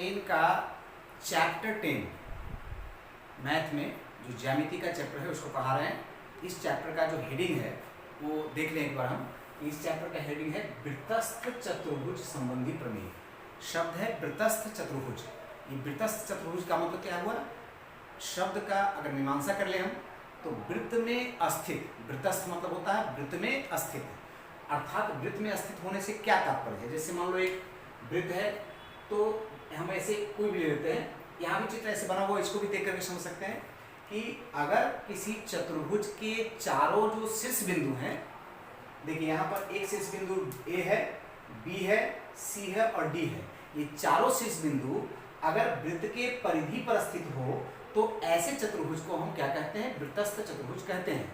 10 का chapter 10 math में जो ज्यामिति का चैप्टर है उसको पढ़ा रहे हैं। इस चैप्टर का जो हेडिंग है वो देख लें एक बार हम। इस चैप्टर का हेडिंग है वृत्तस्थ चतुर्भुज संबंधी प्रमेय। शब्द है वृत्तस्थ चतुर्भुज। ये वृत्तस्थ चतुर्भुज का मतलब क्या हुआ? शब्द का अगर मीमांसा कर ले हम तो वृत्त में अस्थित, वृत्तस्थ मतलब होता है वृत्त में अस्थित, अर्थात वृत्त में अस्थित होने से क्या तात्पर्य है? जैसे मान लो एक वृत्त है तो हम ऐसे कोई भी ले लेते हैं, यहाँ भी चित्र ऐसे बना हुआ, इसको भी देख करके समझ सकते हैं कि अगर किसी चतुर्भुज के चारों जो शीर्ष बिंदु हैं, देखिए यहाँ पर एक शीर्ष बिंदु ए है, बी है, सी है और डी है, ये चारों शीर्ष बिंदु अगर वृत्त के परिधि पर स्थित हो तो ऐसे चतुर्भुज को हम क्या कहते हैं? वृत्तस्थ चतुर्भुज कहते हैं।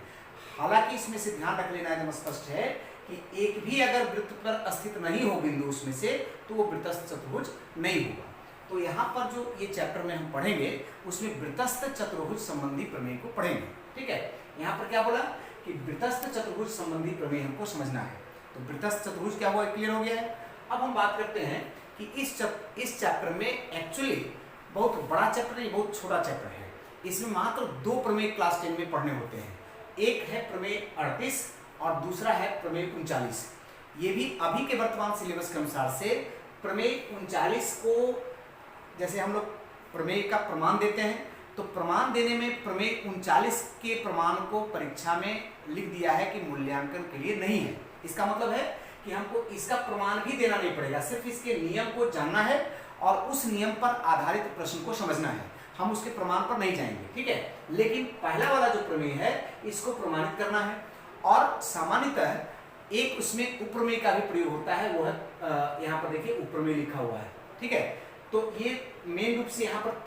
हालांकि इसमें से ध्यान रख लेना एकदम स्पष्ट है कि एक भी अगर वृत्त पर स्थित नहीं हो बिंदु उसमें से तो वो वृत्तस्थ चतुर्भुज नहीं होगा। तो यहाँ पर जो ये चैप्टर में हम पढ़ेंगे उसमें वृत्तस्थ चतुर्भुज संबंधी प्रमेय को पढ़ेंगे। ठीक है, यहाँ पर क्या बोला कि वृत्तस्थ चतुर्भुज संबंधी प्रमेय हमको समझना है। तो वृत्तस्थ चतुर्भुज क्या हुआ, क्लियर हो गया है। अब हम बात करते हैं कि इस चैप्टर में एक्चुअली बहुत बड़ा चैप्टर नहीं, बहुत छोटा चैप्टर है। इसमें मात्र 2 प्रमेय क्लास 10 में पढ़ने होते हैं। एक है प्रमेय 38 और दूसरा है प्रमेय 39। ये भी अभी के वर्तमान सिलेबस के अनुसार से प्रमेय 39 को, जैसे हम लोग प्रमेय का प्रमाण देते हैं तो प्रमाण देने में प्रमेय 39 के प्रमाण को परीक्षा में लिख दिया है कि मूल्यांकन के लिए नहीं है। इसका मतलब है कि हमको इसका प्रमाण भी देना नहीं पड़ेगा, सिर्फ इसके नियम को जानना है और उस नियम पर आधारित प्रश्न को समझना है। हम उसके प्रमाण पर नहीं जाएंगे, ठीक है। लेकिन पहला वाला जो प्रमेय है इसको प्रमाणित करना है और सामान्यतः एक उसमें उपप्रमेय का भी प्रयोग होता है, वो है यहाँ पर देखिए उपप्रमेय लिखा हुआ है, ठीक है। तो ये मेन रूप से यहाँ पर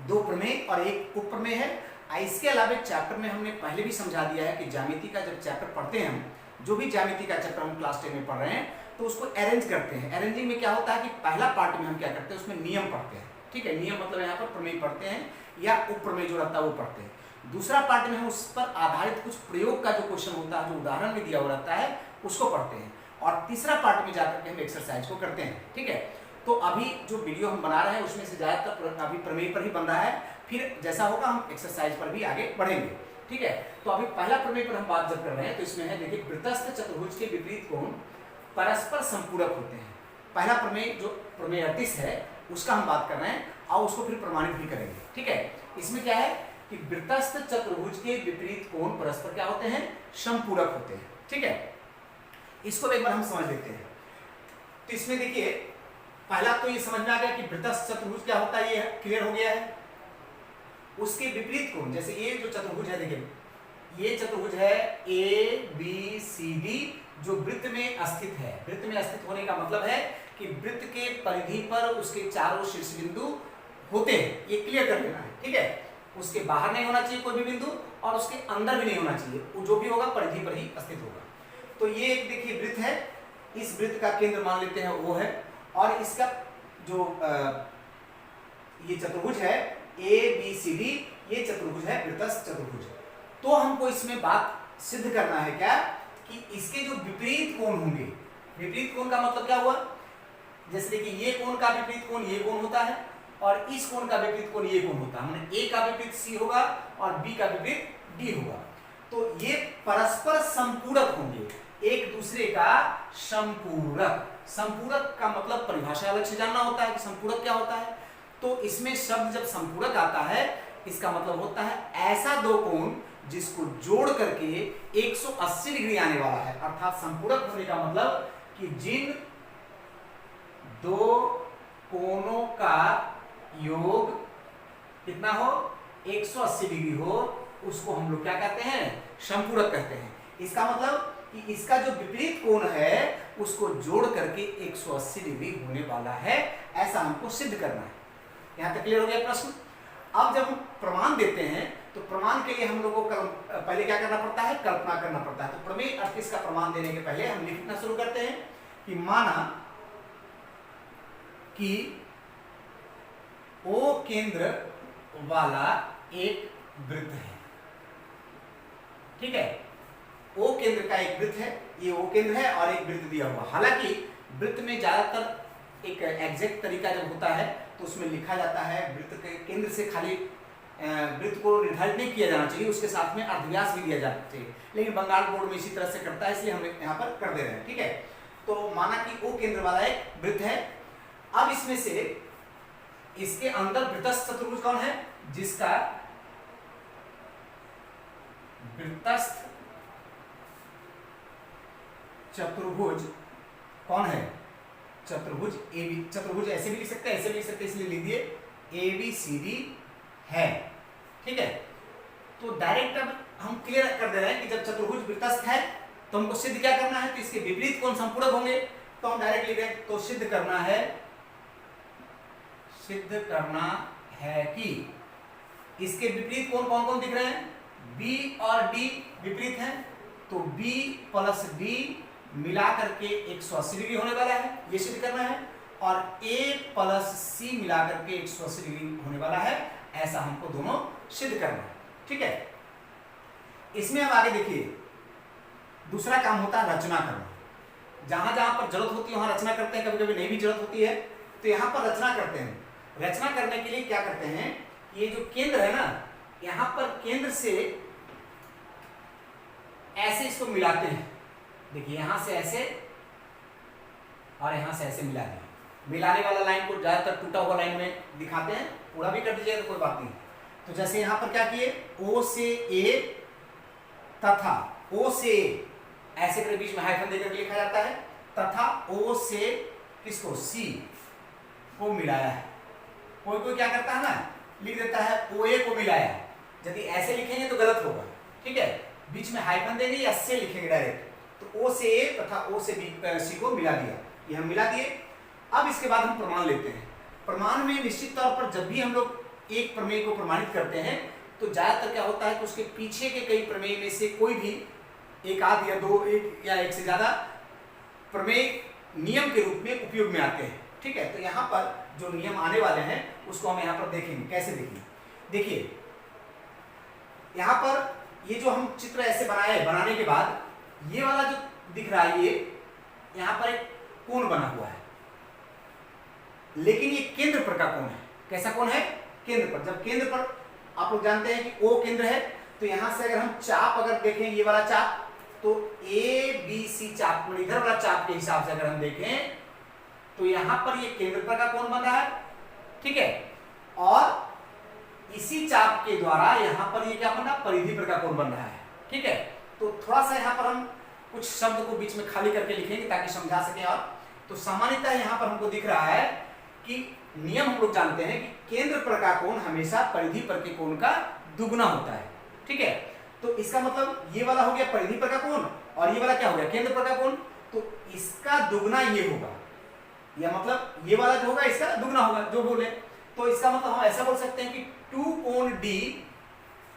2 प्रमेय और एक उपप्रमेय है। इसके अलावा चैप्टर में हमने पहले भी समझा दिया है कि ज्यामिति का जब चैप्टर पढ़ते हैं हम, जो भी ज्यामिति का चैप्टर हम क्लास 10 में पढ़ रहे हैं तो उसको अरेंज करते हैं। अरेंजिंग में क्या होता है कि पहला पार्ट में हम क्या करते हैं, उसमें नियम पढ़ते हैं, ठीक है। नियम मतलब यहाँ पर प्रमेय पढ़ते हैं या उपप्रमेय जो रहता है वो पढ़ते हैं। दूसरा पार्ट में हम उस पर आधारित कुछ प्रयोग का जो क्वेश्चन होता है, जो उदाहरण में दिया हुआ रहता है, उसको पढ़ते हैं। और तीसरा पार्ट में जाकर के हम एक्सरसाइज को करते हैं, ठीक है। तो अभी जो वीडियो हम बना रहे हैं उसमें से ज़्यादातर अभी प्रमेय पर ही बन रहा है, फिर जैसा होगा हम एक्सरसाइज पर भी आगे बढ़ेंगे, ठीक है। तो अभी पहला प्रमेय पर हम बात जब कर रहे हैं तो इसमें है देखिए वृत्तस्थ चतुर्भुज के विपरीत कोण परस्पर संपूरक होते हैं। पहला प्रमेय जो प्रमेय 38 है उसका हम बात कर रहे हैं और उसको फिर प्रमाणित भी करेंगे, ठीक है। इसमें क्या है कि वृत्तस्थ चतुर्भुज के विपरीत कोण परस्पर क्या होते हैं? संपूरक होते हैं, ठीक है। इसको एक बार हम समझ लेते हैं। तो इसमें देखिए पहला तो ये समझ में आ गया कि वृत्तस्थ चतुर्भुज क्या होता है, ये क्लियर हो गया है। उसके विपरीत कोण, जैसे ये जो चतुर्भुज है, देखिए ये चतुर्भुज है ABCD जो वृत्त में स्थित है। वृत्त में स्थित होने का मतलब है कि वृत्त के परिधि पर उसके चारों शीर्ष बिंदु होते हैं, ये क्लियर कर लेना है, ठीक है। उसके बाहर नहीं होना चाहिए कोई भी बिंदु और उसके अंदर भी नहीं होना चाहिए, वो जो भी होगा परिधि पर ही स्थित होगा। तो ये एक देखिए वृत्त है, इस वृत्त का केंद्र मान लेते हैं वो है, और इसका जो ये चतुर्भुज है ABCD, ये चतुर्भुज है वृत्तस्थ चतुर्भुज। तो हमको इसमें बात सिद्ध करना है क्या कि इसके जो विपरीत कोण होंगे, विपरीत कोण का मतलब क्या हुआ? जैसे देखिए ये कोण का विपरीत कोण ये कोण होता है और इस कोण का विपरीत कोण ये कोण होता है। माने A का विपरीत C होगा और B का विपरीत D होगा। तो ये परस्पर संपूरक होंगे, एक दूसरे का संपूरक। संपूरक का मतलब परिभाषा अलग से जानना होता है कि संपूरक क्या होता है। तो इसमें शब्द जब संपूरक आता है इसका मतलब होता है ऐसा 2 कोण जिसको जोड़ करके 180 डिग्री आने वाला है। अर्थात संपूरक होने का मतलब कि जिन 2 कोणों का योग कितना हो, 180 डिग्री हो, उसको हम लोग क्या कहते हैं? संपूरक कहते हैं। इसका मतलब कि इसका जो विपरीत कोण है उसको जोड़ करके 180 डिग्री होने वाला है, ऐसा हमको सिद्ध करना है। यहाँ तक क्लियर हो गया प्रश्न। अब जब हम प्रमाण देते हैं तो प्रमाण के लिए हम लोगों को पहले क्या करना पड़ता है? कल्पना करना पड़ता है। तो प्रमेय 38 का प्रमाण देने के पहले हम लिखना शुरू करते हैं कि माना कि O केंद्र वाला एक वृत्त है, ठीक है। O केंद्र का एक वृत्त है, ये O केंद्र है और एक वृत्त दिया हुआ। हालांकि वृत्त में ज्यादातर एक एग्जैक्ट तरीका जब होता है तो उसमें लिखा जाता है वृत्त के केंद्र से खाली वृत्त को निर्धारित नहीं किया जाना चाहिए, उसके साथ में अर्धव्यास भी दिया जाना चाहिए, लेकिन बंगाल बोर्ड में इसी तरह से करता है, इसलिए हम यहाँ पर कर दे रहे हैं। ठीक है, तो माना कि O केंद्र वाला एक वृत्त है। अब इसमें से इसके अंदर वृत्तस्थ चतुर्भुज कौन है? जिसका वृत्तस्थ चतुर्भुज कौन है? चतुर्भुज AB। चतुर्भुज ऐसे भी लिख सकते हैं, ऐसे भी लिख सकते हैं, इसलिए लिख दिए ABCD है। ठीक है, तो डायरेक्ट अब हम क्लियर कर दे रहे हैं कि जब चतुर्भुज वृत्तस्थ है तो हमको सिद्ध क्या करना है, तो इसके विपरीत कौन संपूरक होंगे, तो हम डायरेक्ट लिख रहे हैं, तो सिद्ध करना है कि इसके विपरीत कौन कौन कौन दिख रहे हैं? B और D विपरीत हैं, तो B प्लस D मिला करके 180 डिग्री होने वाला है, ये सिद्ध करना है, और A प्लस C मिला करके 180 डिग्री होने वाला है, ऐसा हमको दोनों सिद्ध करना है। ठीक है, इसमें अब आगे देखिए, दूसरा काम होता है रचना करना। जहां जहां पर जरूरत होती है वहां रचना करते हैं, कभी कभी नहीं भी जरूरत होती है तो यहां पर रचना करते हैं। रचना करने के लिए क्या करते हैं, ये जो केंद्र है ना, यहां पर केंद्र से ऐसे इसको मिलाते हैं। देखिए यहां से ऐसे और यहां से ऐसे मिला दिया। मिलाने वाला लाइन को ज्यादातर टूटा हुआ लाइन में दिखाते हैं, पूरा भी कर दीजिएगा तो कोई बात नहीं। तो जैसे यहां पर क्या किए, O से A तथा O से ऐसे के बीच में हाइफन देकर लिखा जाता है, तथा O से किसको, C को मिलाया है। कोई कोई क्या करता है ना, लिख देता है OA को मिलाया। यदि ऐसे लिखेंगे तो गलत होगा। ठीक है, बीच में हाइफन देंगे या से लिखेंगे डायरेक्ट, तो O से A तथा O से C को मिला दिया, ये हम मिला दिए। अब इसके बाद हम प्रमाण लेते हैं। प्रमाण में निश्चित तौर पर जब भी हम लोग एक प्रमेय को प्रमाणित करते हैं तो ज्यादातर क्या होता है कि उसके पीछे के कई प्रमेय में से कोई भी एक आध या दो, एक या एक से ज्यादा प्रमेय नियम के रूप में उपयोग में आते हैं। ठीक है, तो यहाँ पर जो नियम आने वाले हैं उसको हम यहाँ पर देखेंगे। कैसे देखेंगे, देखिए यहाँ पर ये जो हम चित्र ऐसे बनाए, बनाने के बाद ये वाला जो दिख रहा है, ये यहाँ पर एक कोण बना हुआ है, लेकिन ये केंद्र पर का कोण है। कैसा कोण है, केंद्र पर। जब केंद्र पर आप लोग जानते हैं कि O केंद्र है, तो यहां से अगर हम चाप अगर देखें, ये वाला चाप, तो ABC चाप, इधर वाला चाप के हिसाब से अगर हम देखें तो यहां पर ये केंद्र पर का कोण बन रहा है। ठीक है, और इसी चाप के द्वारा यहां पर ये क्या बन रहा है, परिधि पर का कोण बन रहा है। ठीक है, तो थोड़ा सा यहां पर हम कुछ शब्द को बीच में खाली करके लिखेंगे ताकि समझा सके आप। तो सामान्यतः यहां पर हमको दिख रहा है कि नियम हम लोग जानते हैं कि केंद्र पर का कोण हमेशा परिधि पर के कोण का दुगना होता है। ठीक है, तो इसका मतलब ये वाला हो गया परिधि पर का कोण, और ये वाला क्या हो गया, केंद्र पर का कोण। तो इसका दुगना ये होगा, या मतलब ये वाला जो होगा इसका दुगना होगा, जो बोले। तो इसका मतलब हम ऐसा बोल सकते हैं कि 2 कोण D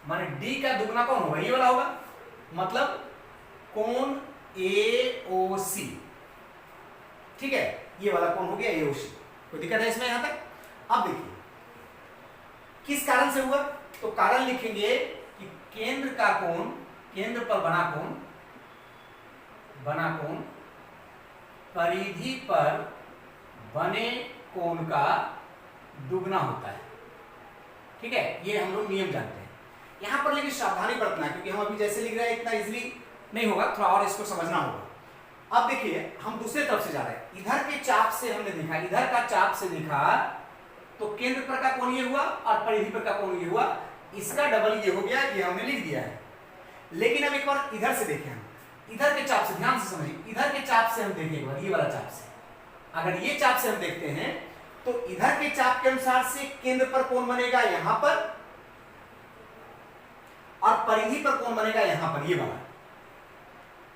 माने D का दुगना कौन होगा, ये वाला होगा, मतलब कोण AOC। ठीक है, ये वाला कोण हो गया AOC। कोई दिक्कत है इसमें यहां तक? अब देखिए किस कारण से हुआ, तो कारण लिखेंगे कि केंद्र का कोण, केंद्र पर बना कोण परिधि पर बने कोण का दुगना होता है। ठीक है, ये हम लोग नियम जानते हैं। यहां पर लेकिन सावधानी बरतना, क्योंकि हम अभी जैसे लिख रहे हैं इतना इजीली नहीं होगा, थोड़ा और इसको समझना होगा। अब देखिए हम दूसरे तरफ से जा रहे हैं, इधर के चाप से हमने देखा, इधर का चाप से देखा तो केंद्र पर का कोण ये हुआ और परिधि पर का कोण ये हुआ, इसका डबल ये हो गया, ये हमने लिख दिया है। लेकिन अब एक बार इधर से देखें, हम इधर के चाप से ध्यान से समझिए, इधर के चाप से हम देखें एक बार, ये वाला चाप से, अगर ये चाप से हम देखते हैं तो इधर के चाप के अनुसार से केंद्र पर कोण बनेगा यहां पर, और परिधि पर कोण बनेगा यहां पर, ये वाला।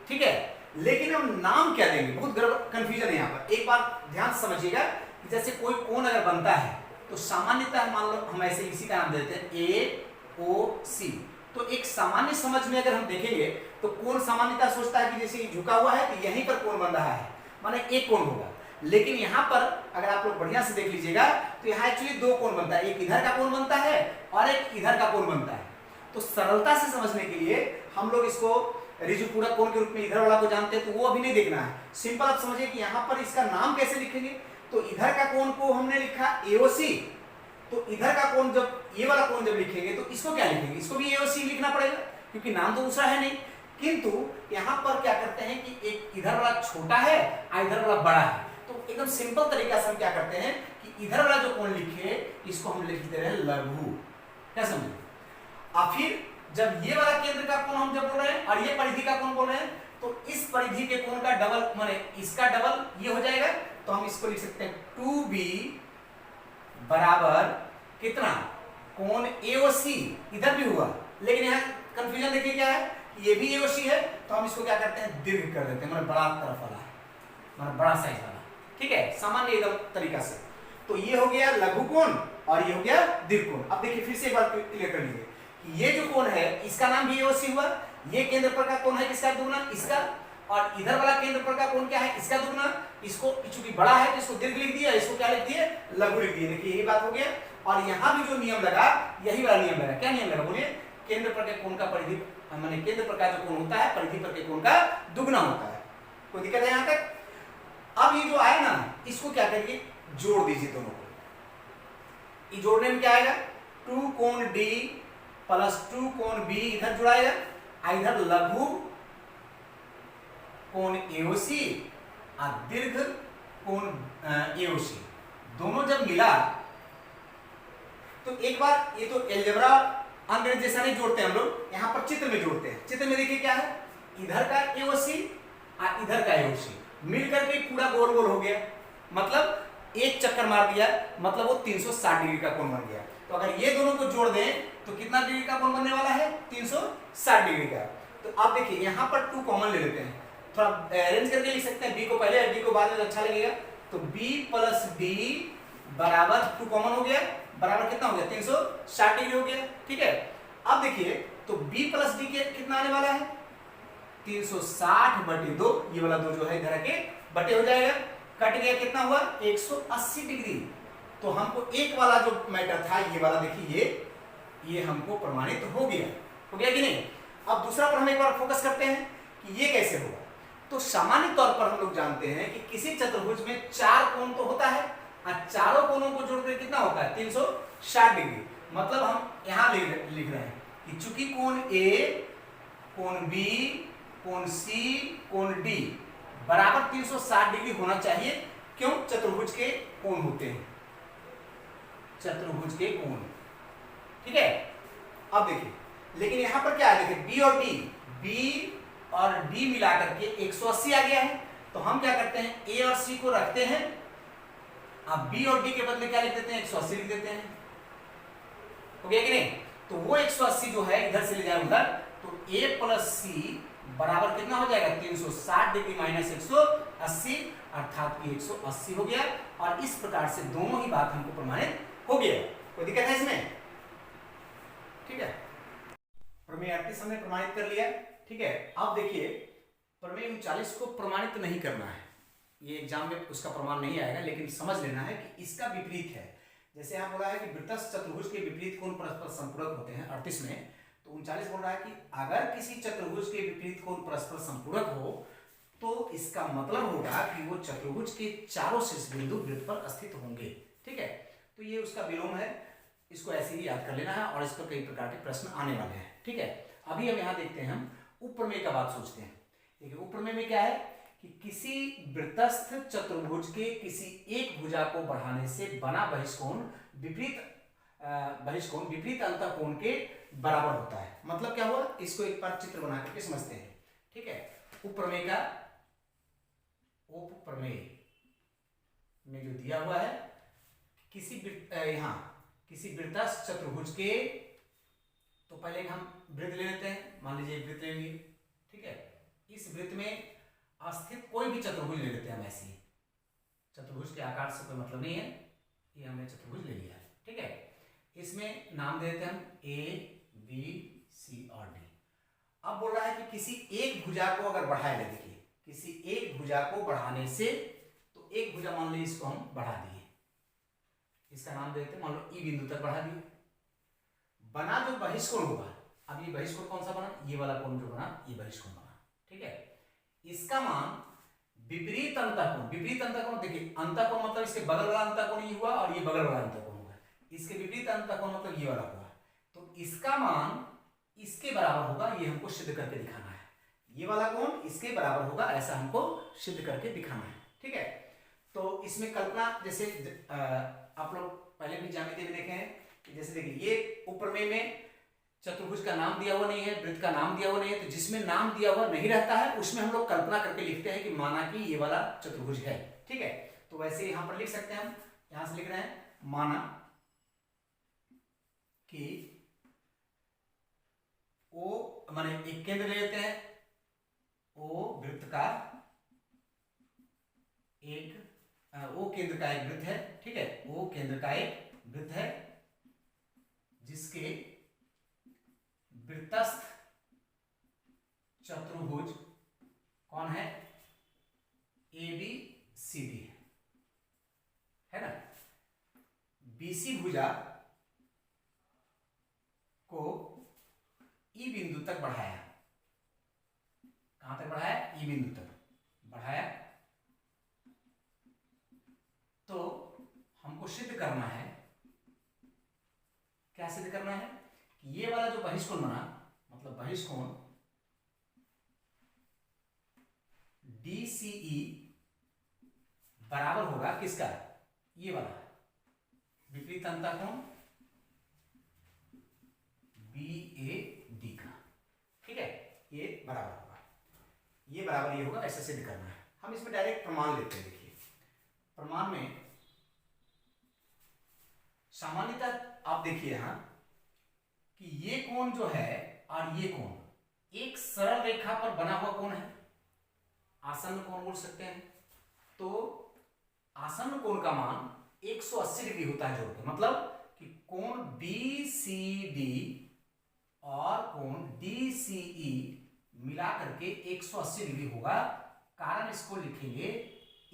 ठीक है, लेकिन हम नाम क्या देंगे, बहुत कंफ्यूजन है यहां पर। एक बार ध्यान से समझिएगा, जैसे कोई कोण अगर बनता है तो सामान्यतः मान लो हम ऐसे इसी का नाम देते हैं AOC। तो एक सामान्य समझ में अगर हम देखेंगे तो कोण सामान्यतः सोचता है कि जैसे झुका हुआ है तो यहीं पर कोण बन रहा है, माने एक कोण होगा। लेकिन यहां पर अगर आप लोग बढ़िया से देख लीजिएगा तो यहां एक्चुअली दो कोण बनता है, एक इधर का कोण बनता है और एक इधर का कोण बनता है। तो सरलता से समझने के लिए हम लोग इसको ऋजुपूरक कोण के रूप में इधर वाला को जानते हैं, तो वो अभी नहीं देखना है। सिंपल आप समझिए कि यहाँ पर इसका नाम कैसे लिखेंगे, तो इधर का कोण को हमने लिखा AOC, तो इधर का कोण जब ये वाला कोण जब लिखेंगे तो इसको क्या लिखेंगे, इसको भी AOC लिखना पड़ेगा क्योंकि नाम तो दूसरा है नहीं। किंतु यहाँ पर क्या करते हैं कि एक इधर वाला छोटा है और इधर वाला बड़ा है, तो एकदम सिंपल तरीका से हम क्या करते हैं कि इधर वाला जो कोण लिखे इसको हम लिख दे रहे हैं लघु, क्या समझे। और फिर जब ये वाला केंद्र का कोण हम जब बोल रहे हैं और ये परिधि का कोण बोल रहे हैं, तो इस परिधि के कोण का डबल माने इसका डबल ये हो जाएगा, तो हम इसको लिख सकते हैं 2b बराबर कितना, कोण AOC। इधर भी हुआ लेकिन यहाँ कंफ्यूजन देखिए क्या है, ये भी AOC है, तो हम इसको क्या करते हैं दीर्घ कर देते हैं, मतलब बड़ा तरफ वाला, मतलब बड़ा साइज वाला, ठीक है, सामान्य एकदम तरीका से। तो ये हो गया लघु कोण और ये हो गया दीर्घ कोण। अब देखिए फिर से एक बार क्लियर कर लीजिए, ये जो कोण है इसका नाम भी AOC हुआ, ये केंद्र पर का कोण है किसका, दुगना इसका, और इधर वाला केंद्र पर का कोण क्या है, इसका दुगना। इसको चूंकि बड़ा है तो इसको दीर्घ लिख दिया, इसको क्या लिख दिए, लघु लिख दिए। देखिए यही बात हो गया। और यहाँ भी जो नियम लगा यही वाला नियम लगा, क्या नियम लगा बोलिए, केंद्र पर के कोण का परिधि माने केंद्र पर का जो कोण होता है परिधि पर के कोण का दुगना होता है। कोई दिक्कत है यहाँ तक। अब ये जो आया ना इसको क्या करिए, जोड़ दीजिए दोनों को। ये जोड़ने में क्या आएगा, 2 कोण D प्लस 2 कोण B इधर जुड़ाएगा, इधर लघु कोण AOC और दीर्घ कोण AOC दोनों जब मिला तो एक बार ये तो एलजेब्रा अंग्रेज जैसा नहीं जोड़ते हम लोग, यहाँ पर चित्र में जोड़ते हैं। चित्र में देखिए क्या है, इधर का AOC और इधर का AOC मिल करके पूरा गोल गोल हो गया, मतलब एक चक्कर मार दिया, मतलब वो 360 डिग्री का कोण बन गया। तो अगर ये दोनों को जोड़ दें तो कितना डिग्री का कोण बनने वाला है, 360 डिग्री का। तो आप देखिए यहाँ पर 2 कॉमन ले लेते हैं, थोड़ा अरेंज करके लिख सकते हैं, B को पहले D को बाद में अच्छा लगेगा। तो B प्लस D बराबर 2 कॉमन हो गया, बराबर कितना हो गया, 360 डिग्री हो गया, ठीक है। अब देखिए तो B प्लस D के कितना आने वाला है, 360 बटे 2, ये वाला 2 जो है इधर के बटे हो जाएगा, कट गया, कितना हुआ 180 डिग्री। तो हमको एक वाला जो मैटर था ये वाला देखिए ये हमको प्रमाणित हो गया कि नहीं। अब दूसरा पर हम एक बार फोकस करते हैं कि ये कैसे होगा। तो सामान्य तौर पर हम लोग जानते हैं कि किसी चतुर्भुज में 4 कोण तो होता है और चारों कोणों को जोड़कर कितना होता है, 360 डिग्री। मतलब हम यहाँ लिख रहे हैं कि चूंकि कोण A, कोण B, कोण C, कोण D बराबर 360 डिग्री होना चाहिए। क्यों, चतुर्भुज के कोण होते हैं, चतुर्भुज के कोण, ठीक है। अब देखिए लेकिन यहां पर क्या है, देखिए B और D, B और D मिला करके 180 आ गया है। तो हम क्या करते हैं, A और C को रखते हैं, अब B और D के बदले क्या लिख देते हैं, 180 लिख देते हैं, हो गया कि नहीं। तो वो 180 जो है इधर से ले जाए उधर, तो A प्लस C बराबर कितना हो जाएगा, 360 डिग्री माइनस 180 अर्थात 180 हो गया। और इस प्रकार से दोनों ही बात हमको प्रमाणित हो गया। कोई दिक्कत है इसमें, ठीक है। प्रमेय 38 हमने प्रमाणित कर लिया, ठीक है। अब देखिए प्रमेय 39 को प्रमाणित नहीं करना है, ये एग्जाम में उसका प्रमाण नहीं आएगा, लेकिन समझ लेना है कि इसका विपरीत है। जैसे यहाँ बोला है कि वृत्तस्थ चतुर्भुज के विपरीत कोण परस्पर संपूरक होते हैं 38 में, तो 39 बोल रहा है कि अगर किसी चतुर्भुज के विपरीत कोण परस्पर संपूरक हो तो इसका मतलब होगा कि वो चतुर्भुज के चारों शीर्ष बिंदु वृत्त पर स्थित होंगे, ठीक है। तो ये उसका विलोम है, इसको ऐसे ही याद कर लेना है और इस पर कई प्रकार के प्रश्न आने वाले हैं, ठीक है। अभी हम यहाँ देखते हैं, हम उपप्रमेय का बात सोचते हैं। देखिए उपप्रमेय में क्या है कि किसी वृत्तस्थ चतुर्भुज के किसी एक भुजा को बढ़ाने से बना बहिष्कोण विपरीत अंतःकोण के बराबर होता है। मतलब क्या हुआ, इसको एक बार चित्र बना करके समझते हैं, ठीक है। उपप्रमेय का उपप्रमेय में जो दिया हुआ है, किसी वृत्तस्थ चतुर्भुज के, तो पहले हम वृत्त ले लेते हैं, मान लीजिए वृत्त ले लिए, ठीक है। इस वृत्त में स्थित कोई भी चतुर्भुज ले लेते हैं हम, ऐसे ही चतुर्भुज के आकार से कोई मतलब नहीं है, ये हमने चतुर्भुज ले लिया है, ठीक है। इसमें नाम दे देते हैं हम A, B, C और D। अब बोल रहा है कि किसी एक भुजा को अगर बढ़ाए ले, देखिए किसी एक भुजा को बढ़ाने से, तो एक भुजा मान लीजिए इसको हम बढ़ा दिए, इसका नाम देते हैं मान लो E बिंदु तक बढ़ा दिए, बना जो बहिष्कोण होगा, अब ये बहिष्कोण कौन सा बना, ये वाला कोण जो बना ये बहिष्कोण बना, ठीक है। इसका मान विपरीत अंतःकोण, विपरीत अंतःकोण देखिए, अंतःकोण मतलब इसके बगल वाला अंतःकोण ये हुआ और ये बगल वाला अंतःकोण हुआ, इसके विपरीत अंतःकोण मतलब ये वाला हुआ, तो इसका मान इसके बराबर होगा, ये हमको सिद्ध करके दिखाना है, ये वाला कोण इसके बराबर होगा, ऐसा हमको सिद्ध करके दिखाना है, ठीक है। तो इसमें कल्पना जैसे आप लोग पहले भी ज्यामिति में देखे हैं कि जैसे देखिए ये ऊपर में चतुर्भुज का नाम दिया हुआ नहीं है, वृत्त का नाम दिया हुआ नहीं है, तो जिसमें नाम दिया हुआ नहीं रहता है उसमें हम लोग कल्पना करके लिखते हैं कि माना कि ये वाला चतुर्भुज है, ठीक है। तो वैसे यहां पर लिख सकते हैं, हम यहां से लिख रहे हैं माना कि ओ माने एक केंद्र ले लेते हैं, ओ वृत्त का एक ओ केंद्र का एक वृत्त है, ठीक है, ओ केंद्र का एक वृत्त है जिसके वृत्तस्थ चतुर्भुज कौन है, ए बी सी डी है ना। बीसी भुजा को ई बिंदु तक बढ़ाया, कहां तक बढ़ाया, ई बिंदु तक बढ़ाया, तो हमको सिद्ध करना है, क्या सिद्ध करना है कि ये वाला जो बहिष्कोण बना, मतलब बहिष्कोण DCE बराबर होगा किसका, ये वाला विपरीत अंतःकोण BAD का, ठीक है, ये बराबर होगा, ये बराबर ये होगा, ऐसा सिद्ध करना है। हम इसमें डायरेक्ट प्रमाण लेते हैं, देखिए प्रमाण में सामान्यतः आप देखिए यहां कि ये कोण जो है और ये कोण एक सरल रेखा पर बना हुआ कोण है, आसन्न कोण बोल सकते हैं। तो आसन्न कोण का मान 180 डिग्री होता है जोड़ के, मतलब कि कोण BCD और कोण DCE मिला करके 180 डिग्री होगा। कारण इसको लिखेंगे,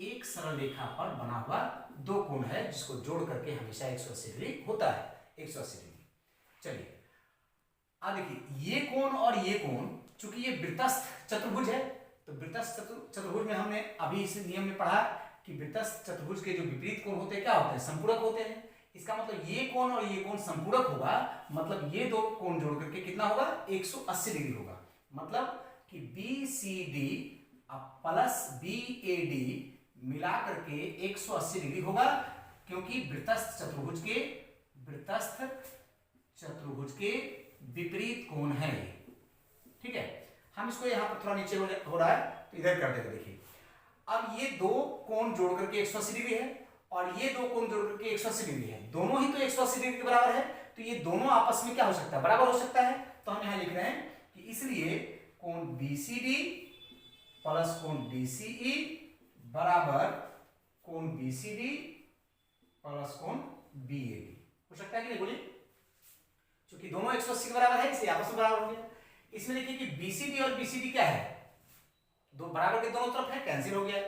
एक सरल रेखा पर बना हुआ दो कोण है जिसको जोड़ करके हमेशा 180 डिग्री होता है, 180 डिग्री। चलिए अब देखिए ये कोण और ये कोण, चूंकि ये वृत्तस्थ चतुर्भुज है, तो वृत्तस्थ चतुर्भुज में हमने अभी इस नियम में पढ़ा कि वृत्तस्थ चतुर्भुज के जो विपरीत कोण होते हैं क्या होते हैं, संपूरक होते हैं। इसका मतलब ये कोण और ये कोण संपूरक होगा, मतलब ये दो कोण जोड़ करके कितना होगा, 180 डिग्री होगा। मतलब कि BCD प्लस BAD मिला करके 180 डिग्री होगा, क्योंकि वृत्तस्थ चतुर्भुज के विपरीत कोण है, ठीक है। हम इसको यहां पर थोड़ा नीचे हो रहा है तो इधर कर देते, देखिए अब ये दो कोण जोड़ करके 180 डिग्री है और ये दो कोण जोड़ करके 180 डिग्री है, दोनों ही तो 180 डिग्री के बराबर है, तो ये दोनों आपस में क्या हो सकता है, बराबर हो सकता है। तो हम यहां लिख रहे हैं कि इसलिए कोण BCD प्लस कोण DCE बराबर कोण BCD प्लस कोण BAD हो सकता है कि नहीं, बोलिए। क्योंकि दोनों 180 के बराबर है इसलिए आपस में बराबर हो गया। इसमें देखिए कि BCD और BCD क्या है, दो बराबर के दोनों तरफ है, कैंसिल हो गया,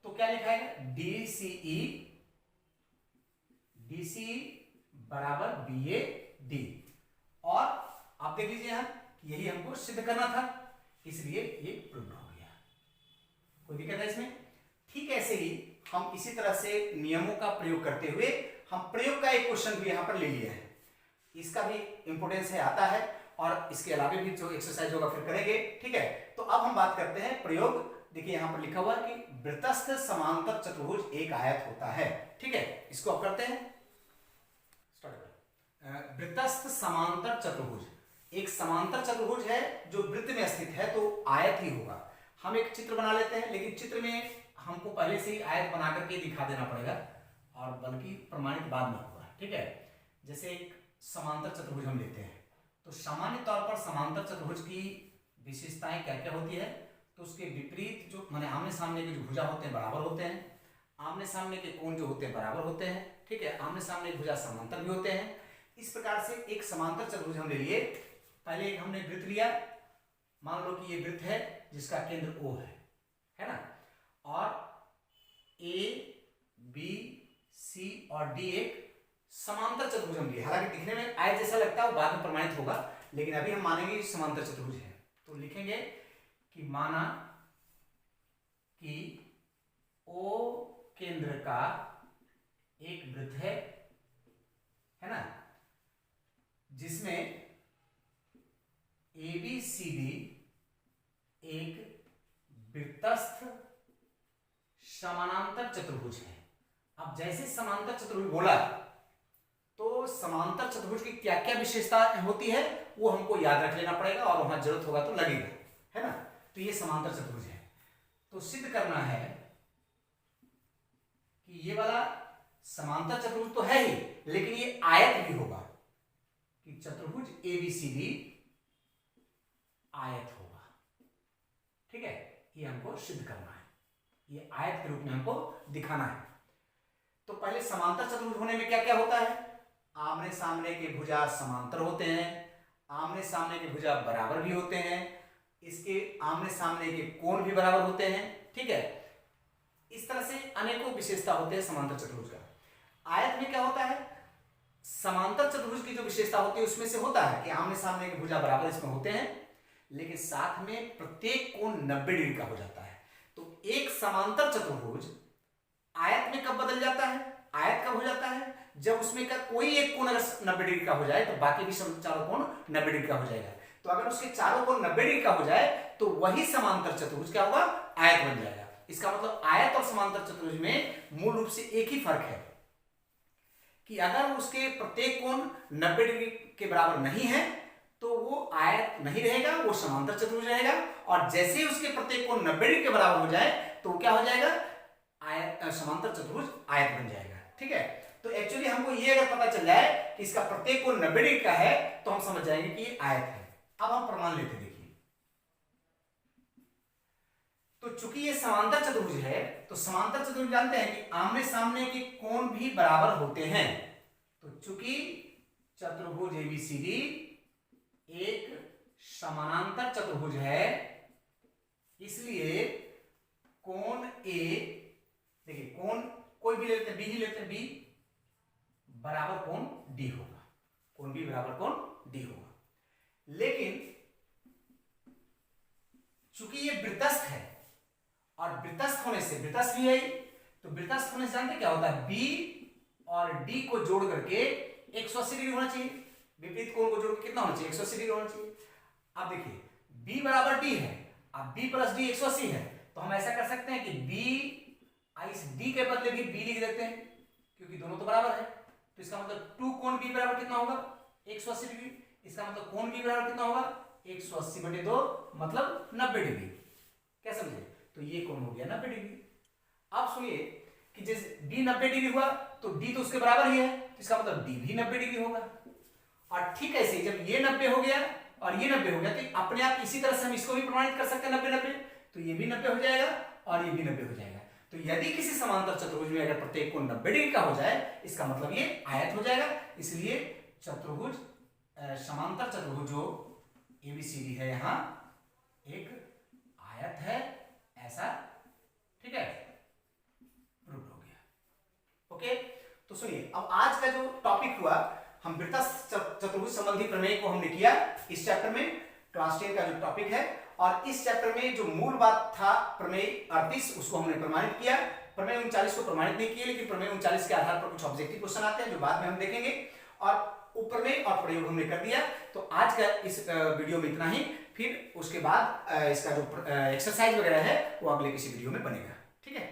तो क्या लिखा है DCE बराबर BAD। और आप देख लीजिए यहां यही हमको सिद्ध करना था, इसलिए ये प्रूव हो गया, कोई दिक्कत है इसमें। ठीक ऐसे ही हम इसी तरह से नियमों का प्रयोग करते हुए हम प्रयोग का एक क्वेश्चन भी यहां पर ले लिया है, इसका भी इंपोर्टेंस है, आता है, और इसके अलावा भी जो एक्सरसाइज होगा फिर करेंगे, ठीक है। तो अब हम बात करते हैं प्रयोग। देखिए यहां पर लिखा हुआ है कि वृत्तस्थ समांतर चतुर्भुज एक आयत होता है, ठीक है, इसको अब करते हैं। वृत्तस्थ समांतर चतुर्भुज एक समांतर चतुर्भुज है जो वृत्त में स्थित है, तो आयत ही होगा। हम एक चित्र बना लेते हैं, लेकिन चित्र में हमको पहले से ही आयत बना करके दिखा देना पड़ेगा, और बल्कि प्रमाणित बाद में होगा, ठीक है। जैसे एक समांतर चतुर्भुज हम लेते हैं, तो सामान्य तौर पर समांतर चतुर्भुज की विशेषताएं क्या क्या होती है, तो उसके विपरीत जो माने आमने सामने के जो भुजा होते हैं बराबर होते हैं, आमने सामने के कोण जो होते हैं बराबर होते हैं, ठीक है, आमने सामने भुजा समांतर भी होते हैं। इस प्रकार से एक समांतर चतुर्भुज हम ले लिए। पहले एक हमने वृत्त लिया, मान लो कि ये वृत्त है जिसका केंद्र O है ना, और A B C और D एक समांतर चतुर्भुज हम लिए। हालांकि दिखने में आयत जैसा लगता है, वो बाद में प्रमाणित होगा, लेकिन अभी हम मानेंगे समांतर चतुर्भुज है। तो लिखेंगे कि माना कि ओ केंद्र का एक वृत्त है ना, जिसमें ABCD एक वृत्तस्थ समानांतर चतुर्भुज है। अब जैसे समांतर चतुर्भुज बोला तो समांतर चतुर्भुज की क्या क्या विशेषता होती है वो हमको याद रख लेना पड़ेगा और वहां जरूरत होगा तो लगेगा, है ना। तो ये समांतर चतुर्भुज है, तो सिद्ध करना है कि ये वाला समांतर चतुर्भुज तो है ही, लेकिन ये आयत भी होगा, कि चतुर्भुज ABCD आयत होगा। ठीक है, ये हमको सिद्ध करना है, ये आयत के रूप में हमको दिखाना है। तो पहले समांतर चतुर्भुज होने में क्या क्या होता है? आमने सामने के भुजा समांतर होते हैं, आमने सामने के भुजा बराबर भी होते हैं, इसके आमने सामने के कोण भी बराबर होते हैं। ठीक है, इस तरह से अनेकों विशेषता होते हैं समांतर चतुर्भुज का। आयत में क्या होता है? समांतर चतुर्भुज की जो विशेषता होती है उसमें से होता है कि आमने सामने के भुजा बराबर इसमें होते हैं, लेकिन साथ में प्रत्येक कोण 90 डिग्री का हो जाता है। तो एक समांतर चतुर्भुज आयत में कब बदल जाता है? आयत कब हो जाता है? जब उसमें का कोई एक कोण अगर 90 डिग्री का हो जाए तो बाकी भी चारों कोण 90 डिग्री का हो जाएगा। तो अगर उसके चारों कोण 90 डिग्री का हो जाए तो वही समांतर चतुर्भुज क्या होगा? आयत बन जाएगा। इसका मतलब आयत और समांतर चतुर्भुज में मूल रूप से एक ही फर्क है कि अगर उसके प्रत्येक कोण 90 डिग्री के बराबर नहीं है तो वो आयत नहीं रहेगा, वो समांतर चतुर्भुज रहेगा। और जैसे ही उसके प्रत्येक कोण 90 डिग्री के बराबर हो जाए तो क्या हो जाएगा? आयत, समांतर चतुर्भुज आयत बन जाएगा। ठीक है, तो एक्चुअली हमको ये अगर पता चल जाए कि इसका प्रत्येक कोण 90 डिग्री का है तो हम समझ जाएंगे कि ये आयत है। अब हम प्रमाण लेते हैं, देखिए। तो चूंकि ये समांतर चतुर्भुज है तो समांतर चतुर्भुज जानते हैं कि आमने सामने के कोण भी बराबर होते हैं। तो चूंकि चतुर्भुज ABCD एक समानांतर चतुर्भुज है, इसलिए कोण A, देखिए कोण कोई भी लेते हैं, B ही लेते हैं, B बराबर कोण D होगा, कोण B बराबर कोण D होगा। लेकिन चूंकि ये वृत्तस्थ है और वृत्तस्थ होने से, वृत्तस्थ भी है तो वृत्तस्थ होने से जानते क्या होता है? B और D को जोड़ करके 180 डिग्री होना चाहिए, विपरीत कोण को जोड़ के कितना होना चाहिए? 180 डिग्री होना चाहिए। अब देखिए B बराबर D है, अब B प्लस D 180 है, तो हम ऐसा कर सकते हैं कि B इस D के बदले भी B लिख देते हैं क्योंकि दोनों तो बराबर है। तो इसका मतलब 2 कोण B बराबर कितना होगा? 180 डिग्री। इसका मतलब कोण B बराबर कितना होगा? 180/2 मतलब 90 डिग्री। क्या समझे? तो ये कोण हो गया 90 डिग्री। अब सुनिए कि जैसे B 90 डिग्री हुआ तो D तो उसके बराबर ही है, तो इसका मतलब D भी 90 डिग्री होगा। और ठीक ऐसे जब ये 90 हो गया और ये 90 हो गया तो अपने आप इसी तरह से हम इसको भी प्रमाणित कर सकते हैं 90-90, तो ये भी 90 हो जाएगा और ये भी 90 हो जाएगा। तो यदि किसी समांतर चतुर्भुज में अगर प्रत्येक कोण 90 डिग्री का हो जाए इसका मतलब ये आयत हो जाएगा। इसलिए चतुर्भुज समांतर चतुर्भुज जो ABCD है यहाँ एक आयत है, ऐसा ठीक है प्रूव हो गया। ओके, तो सुनिए अब आज का जो टॉपिक हुआ, हम वृत्तस्थ चतुर्भुज संबंधी प्रमेय को हमने किया इस चैप्टर में, क्लास 10 का जो टॉपिक है। और इस चैप्टर में जो मूल बात था प्रमेय 38 उसको हमने प्रमाणित किया। प्रमेय 39 को प्रमाणित नहीं किया, लेकिन प्रमेय 39 के आधार पर कुछ ऑब्जेक्टिव क्वेश्चन आते हैं जो बाद में हम देखेंगे। और उपप्रमेय और प्रयोग हमने कर दिया। तो आज का इस वीडियो में इतना ही, फिर उसके बाद इसका जो एक्सरसाइज वगैरह है वो अगले किसी वीडियो में बनेगा। ठीक है।